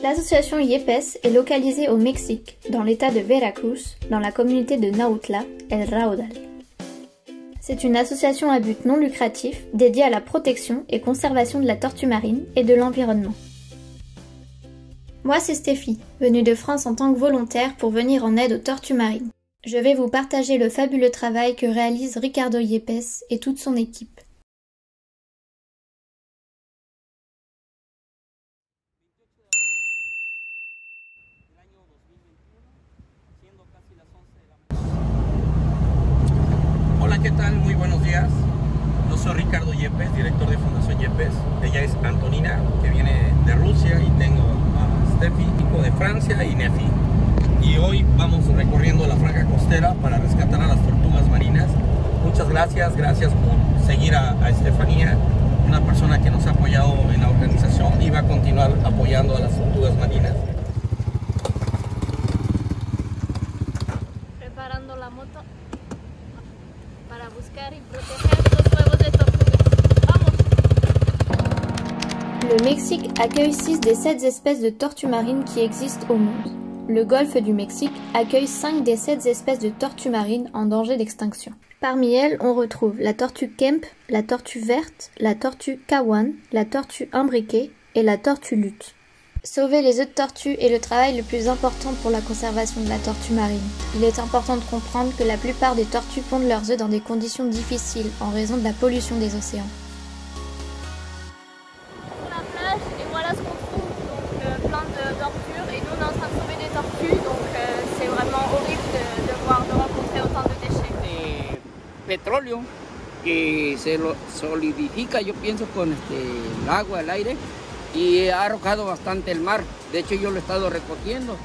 L'association Yepes est localisée au Mexique, dans l'état de Veracruz, dans la communauté de Nautla, El Raudal. C'est une association à but non lucratif dédiée à la protection et conservation de la tortue marine et de l'environnement. Moi c'est Stéphie, venue de France en tant que volontaire pour venir en aide aux tortues marines. Je vais vous partager le fabuleux travail que réalise Ricardo Yepes et toute son équipe. Hola, ¿qué tal? Muy buenos días. Yo soy Ricardo Yepes, director de Fundación Yepes. Ella es Antonina, que viene de Rusia, y tengo a Steffi, hijo de Francia, y Nefi. Y hoy vamos recorriendo la franja costera para rescatar a las tortugas marinas. Muchas gracias, gracias por seguir a Estefanía, una persona que nos ha apoyado en la organización y va a continuar apoyando a las tortugas marinas. Preparando la moto para buscar y proteger los huevos de tortugas. ¡Vamos! Le Mexique accueille 6 des 7 espèces de tortues marines qui existent au monde. Le golfe du Mexique accueille 5 des 7 espèces de tortues marines en danger d'extinction. Parmi elles, on retrouve la tortue Kemp, la tortue verte, la tortue Kawan, la tortue imbriquée et la tortue luth. Sauver les œufs de tortue est le travail le plus important pour la conservation de la tortue marine. Il est important de comprendre que la plupart des tortues pondent leurs œufs dans des conditions difficiles en raison de la pollution des océans. Sur la plage, et voilà ce qu'on trouve, donc plein d'ordures, et nous on est en train de sauver des tortues, donc c'est vraiment horrible de rencontrer autant de déchets. Petróleo que se solidifica, yo pienso, con el agua, el aire, y ha arrojado bastante el mar. De hecho, yo lo he estado recogiendo.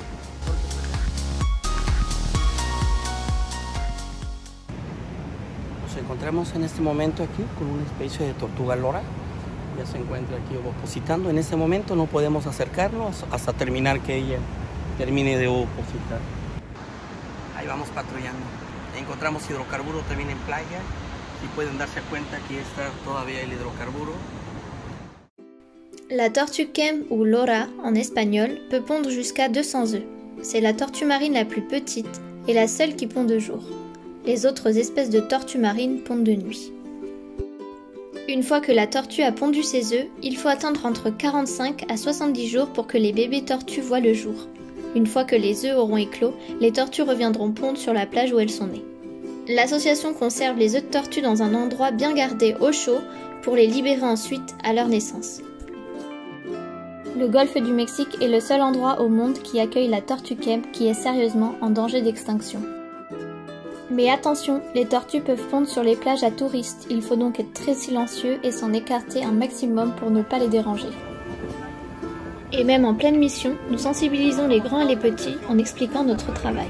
Nos encontramos en este momento aquí con una especie de tortuga lora. Ya se encuentra aquí opositando. En este momento no podemos acercarnos hasta terminar que ella termine de opositar. Ahí vamos patrullando. Encontramos hidrocarburo también en playa. Si pueden darse cuenta, aquí está todavía el hidrocarburo. La tortue Kemp ou Lora en espagnol peut pondre jusqu'à 200 œufs. C'est la tortue marine la plus petite et la seule qui pond de jour. Les autres espèces de tortues marines pondent de nuit. Une fois que la tortue a pondu ses œufs, il faut attendre entre 45 à 70 jours pour que les bébés tortues voient le jour. Une fois que les œufs auront éclos, les tortues reviendront pondre sur la plage où elles sont nées. L'association conserve les œufs de tortue dans un endroit bien gardé au chaud pour les libérer ensuite à leur naissance. Le golfe du Mexique est le seul endroit au monde qui accueille la tortue Kemp qui est sérieusement en danger d'extinction. Mais attention, les tortues peuvent pondre sur les plages à touristes, il faut donc être très silencieux et s'en écarter un maximum pour ne pas les déranger. Et même en pleine mission, nous sensibilisons les grands et les petits en expliquant notre travail.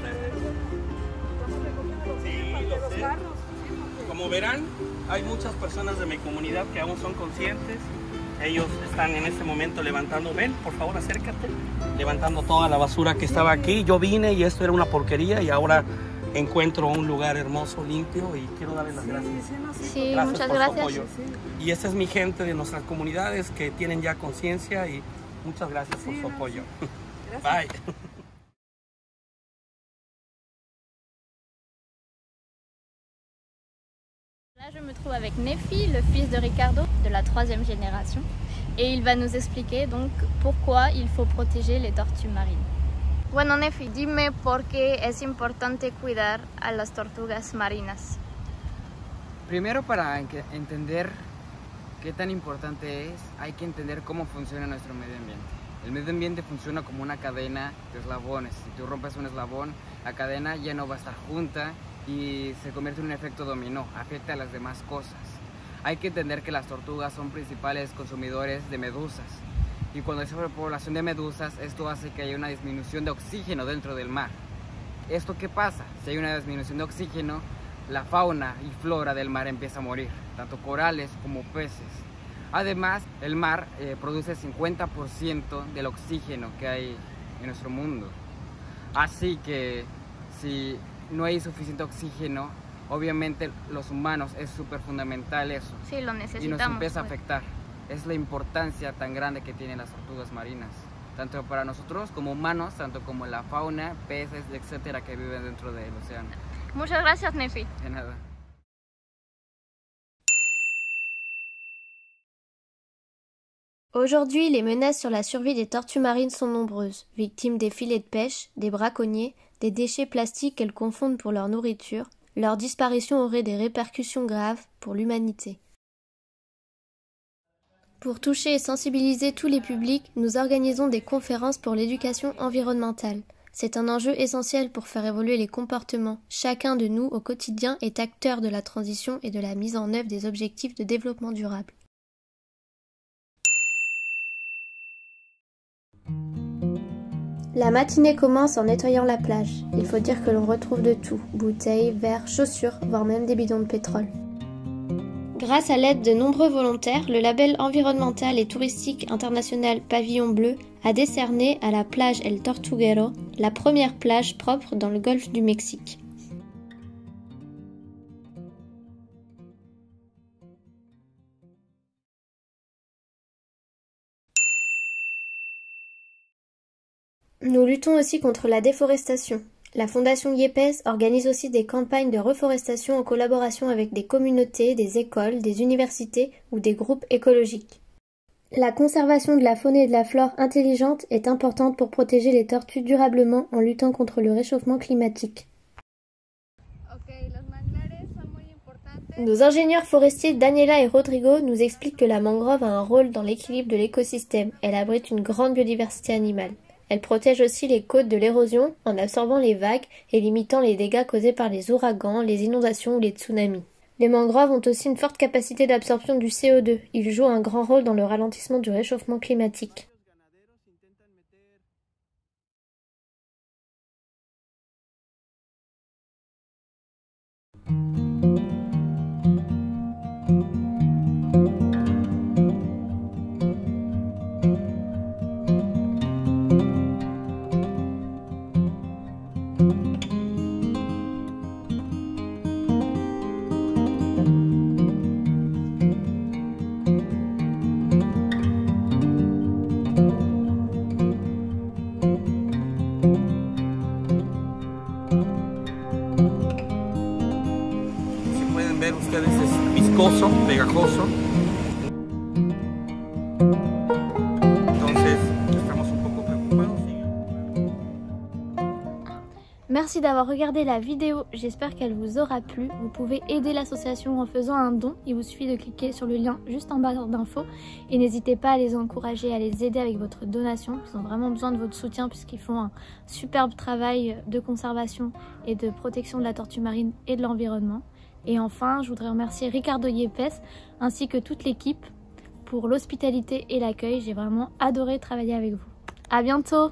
Como verán, hay muchas personas de mi comunidad que aún son conscientes. Ellos están en este momento levantando, ven, por favor acércate, levantando toda la basura que estaba aquí. Yo vine y esto era una porquería y ahora encuentro un lugar hermoso, limpio, y quiero darles las gracias. Sí, Gracias muchas por su gracias. apoyo. Y esta es mi gente de nuestras comunidades que tienen ya conciencia, y muchas gracias por su apoyo. Bye. Là, je me trouve avec Nefi, le fils de Ricardo, de la 3e génération, et il va nous expliquer donc pourquoi il faut protéger les tortues marines. Bueno, Nefi, dime por qué es importante cuidar a las tortugas marinas. Primero, para entender qué tan importante es, hay que entender cómo funciona nuestro medio ambiente. El medio ambiente funciona como una cadena de eslabones. Si tú rompes un eslabón, la cadena ya no va a estar junta y se convierte en un efecto dominó, afecta a las demás cosas. Hay que entender que las tortugas son principales consumidores de medusas, y cuando hay sobrepoblación de medusas, esto hace que haya una disminución de oxígeno dentro del mar. ¿Esto qué pasa? Si hay una disminución de oxígeno, la fauna y flora del mar empieza a morir, tanto corales como peces. Además, el mar produce 50% del oxígeno que hay en nuestro mundo. Así que si no hay suficiente oxígeno, obviamente los humanos es súper fundamental eso. Sí, lo necesitamos. Y nos empieza a afectar. Es la importancia tan grande que tienen las tortugas marinas, tanto para nosotros como humanos, tanto como la fauna, peces, etcétera, que viven dentro del océano. Muchas gracias, Nefi. De nada. Aujourd'hui, les menaces sur la survie des tortues marines sont nombreuses, victimes des filets de pêche, des braconniers, des déchets plastiques qu'elles confondent pour leur nourriture. Leur disparition aurait des répercussions graves pour l'humanité. Pour toucher et sensibiliser tous les publics, nous organisons des conférences pour l'éducation environnementale. C'est un enjeu essentiel pour faire évoluer les comportements. Chacun de nous, au quotidien, est acteur de la transition et de la mise en œuvre des objectifs de développement durable. La matinée commence en nettoyant la plage. Il faut dire que l'on retrouve de tout, bouteilles, verres, chaussures, voire même des bidons de pétrole. Grâce à l'aide de nombreux volontaires, le label environnemental et touristique international Pavillon Bleu a décerné à la plage El Tortuguero la première plage propre dans le golfe du Mexique. Nous luttons aussi contre la déforestation. La Fondation Yepes organise aussi des campagnes de reforestation en collaboration avec des communautés, des écoles, des universités ou des groupes écologiques. La conservation de la faune et de la flore intelligente est importante pour protéger les tortues durablement en luttant contre le réchauffement climatique. Nos ingénieurs forestiers Daniela et Rodrigo nous expliquent que la mangrove a un rôle dans l'équilibre de l'écosystème. Elle abrite une grande biodiversité animale. Elle protège aussi les côtes de l'érosion en absorbant les vagues et limitant les dégâts causés par les ouragans, les inondations ou les tsunamis. Les mangroves ont aussi une forte capacité d'absorption du CO2. Ils jouent un grand rôle dans le ralentissement du réchauffement climatique. Ver ustedes es viscoso, pegajoso. Entonces estamos un poco preocupados. Merci d'avoir regardé la vidéo, j'espère qu'elle vous aura plu. Vous pouvez aider l'association en faisant un don, il vous suffit de cliquer sur le lien juste en barre d'infos et n'hésitez pas à les encourager, à les aider avec votre donation. Ils ont vraiment besoin de votre soutien puisqu'ils font un superbe travail de conservation et de protection de la tortue marine et de l'environnement. Et enfin, je voudrais remercier Ricardo Yepes ainsi que toute l'équipe pour l'hospitalité et l'accueil. J'ai vraiment adoré travailler avec vous. À bientôt!